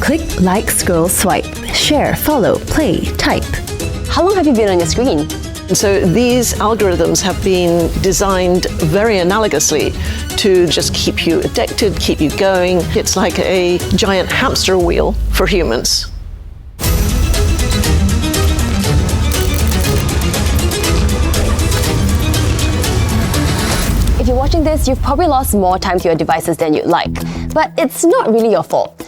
Click, like, scroll, swipe, share, follow, play, type. How long have you been on your screen? And so these algorithms have been designed very analogously to just keep you addicted, keep you going. It's like a giant hamster wheel for humans. If you're watching this, you've probably lost more time to your devices than you'd like. But it's not really your fault,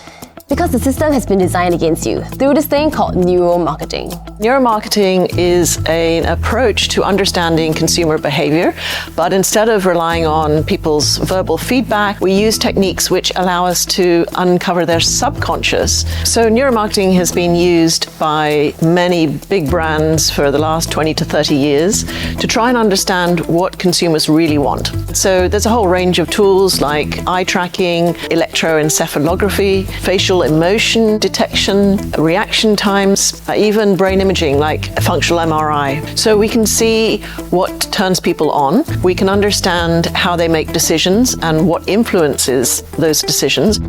because the system has been designed against you through this thing called neuromarketing. Neuromarketing is an approach to understanding consumer behavior, but instead of relying on people's verbal feedback, we use techniques which allow us to uncover their subconscious. So neuromarketing has been used by many big brands for the last 20 to 30 years to try and understand what consumers really want. So there's a whole range of tools like eye tracking, electroencephalography, facial emotion detection, reaction times, even brain imaging like a functional MRI. So we can see what turns people on. We can understand how they make decisions and what influences those decisions.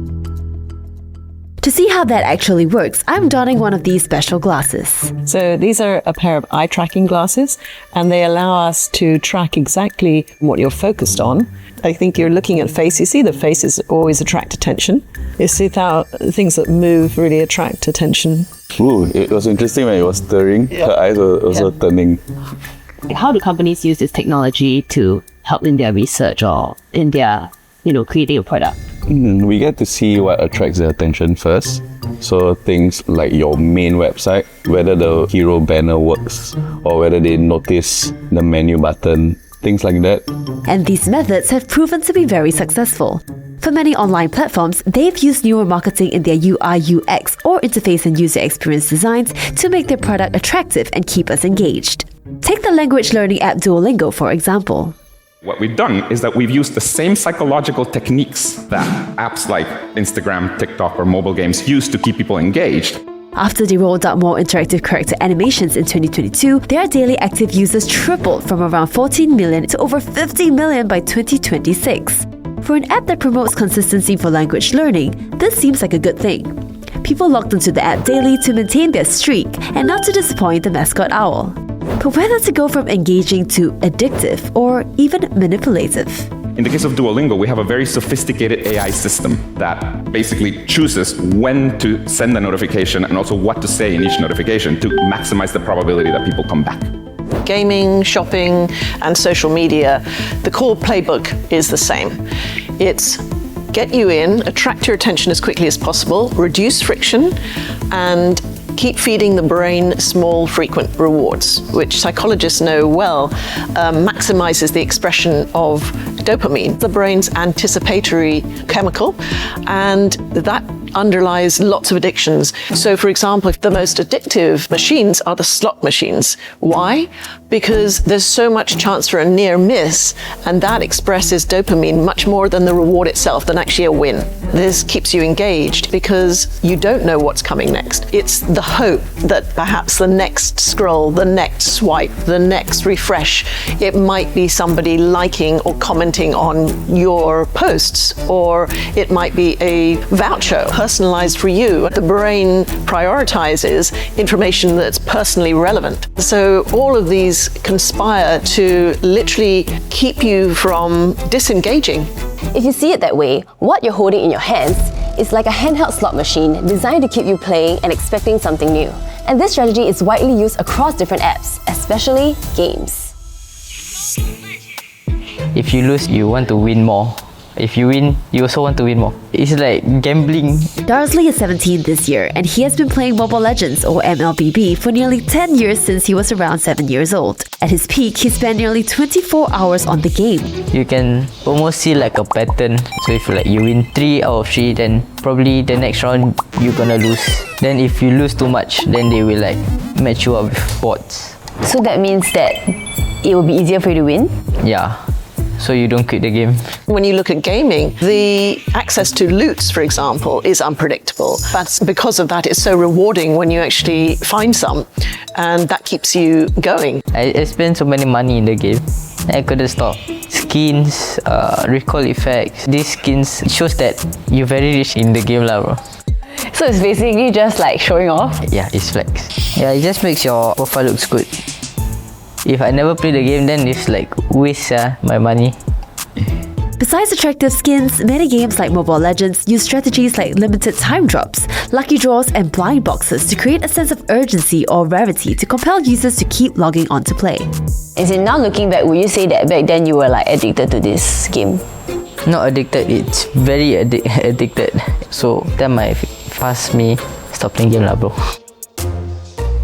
To see how that actually works, I'm donning one of these special glasses. So these are a pair of eye tracking glasses, and they allow us to track exactly what you're focused on. I think you're looking at face. You see the faces always attract attention. You see how things that move really attract attention. Ooh, it was interesting when it was stirring. Her eyes were also turning. How do companies use this technology to help in their research or in their, creating a product? We get to see what attracts their attention first. So things like your main website, whether the hero banner works or whether they notice the menu button, things like that. And these methods have proven to be very successful. For many online platforms, they've used neuromarketing in their UI, UX, or interface and user experience designs to make their product attractive and keep us engaged. Take the language learning app Duolingo, for example. What we've done is that we've used the same psychological techniques that apps like Instagram, TikTok, or mobile games use to keep people engaged. After they rolled out more interactive character animations in 2022, their daily active users tripled from around 14 million to over 50 million by 2026. For an app that promotes consistency for language learning, this seems like a good thing. People logged into the app daily to maintain their streak and not to disappoint the mascot owl. But whether to go from engaging to addictive or even manipulative. In the case of Duolingo, we have a very sophisticated AI system that basically chooses when to send a notification and also what to say in each notification to maximize the probability that people come back. Gaming, shopping, and social media, the core playbook is the same. It's get you in, attract your attention as quickly as possible, reduce friction, and keep feeding the brain small, frequent rewards, which psychologists know well maximizes the expression of dopamine, the brain's anticipatory chemical, and that underlies lots of addictions. So, for example, the most addictive machines are the slot machines. Why? Because there's so much chance for a near miss, and that expresses dopamine much more than the reward itself, than actually a win. This keeps you engaged because you don't know what's coming next. It's the hope that perhaps the next scroll, the next swipe, the next refresh, it might be somebody liking or commenting on your posts, or it might be a voucher personalized for you. The brain prioritizes information that's personally relevant. So all of these conspire to literally keep you from disengaging. If you see it that way, what you're holding in your hands is like a handheld slot machine designed to keep you playing and expecting something new. And this strategy is widely used across different apps, especially games. If you lose, you want to win more. If you win, you also want to win more. It's like gambling. Darsley is 17 this year, and he has been playing Mobile Legends, or MLBB, for nearly 10 years since he was around 7 years old. At his peak, he spent nearly 24 hours on the game. You can almost see like a pattern. So if you win 3 out of 3, then probably the next round you're gonna lose. Then if you lose too much, then they will like match you up with bots. So that means that it will be easier for you to win? Yeah. So you don't quit the game. When you look at gaming, the access to loots, for example, is unpredictable. But because of that, it's so rewarding when you actually find some, and that keeps you going. I spent so many money in the game. I couldn't stop. Skins, recall effects. These skins shows that you're very rich in the game, lah, bro. So it's basically just like showing off. Yeah, it's flex. Yeah, it just makes your profile looks good. If I never play the game, then it's like waste my money. Besides attractive skins, many games like Mobile Legends use strategies like limited time drops, lucky draws, and blind boxes to create a sense of urgency or rarity to compel users to keep logging on to play. Is it now looking back, would you say that back then you were like addicted to this game? Not addicted, it's very addicted. So that might fast me stop playing game lah, bro.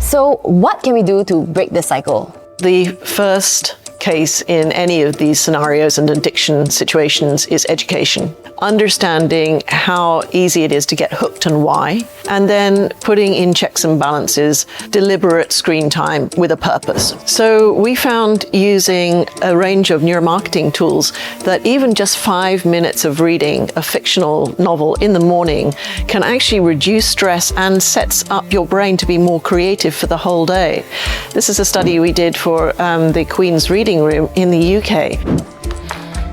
So what can we do to break the cycle? The first case in any of these scenarios and addiction situations is education. Understanding how easy it is to get hooked and why, and then putting in checks and balances, deliberate screen time with a purpose. So we found using a range of neuromarketing tools that even just 5 minutes of reading a fictional novel in the morning can actually reduce stress and sets up your brain to be more creative for the whole day. This is a study we did for the Queen's Reading Room in the UK.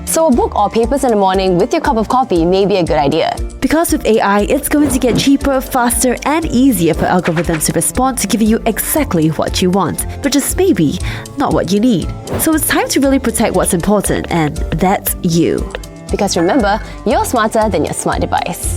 So a book or papers in the morning with your cup of coffee may be a good idea. Because with AI, it's going to get cheaper, faster, and easier for algorithms to respond to giving you exactly what you want, but just maybe not what you need. So it's time to really protect what's important, and that's you. Because remember, you're smarter than your smart device.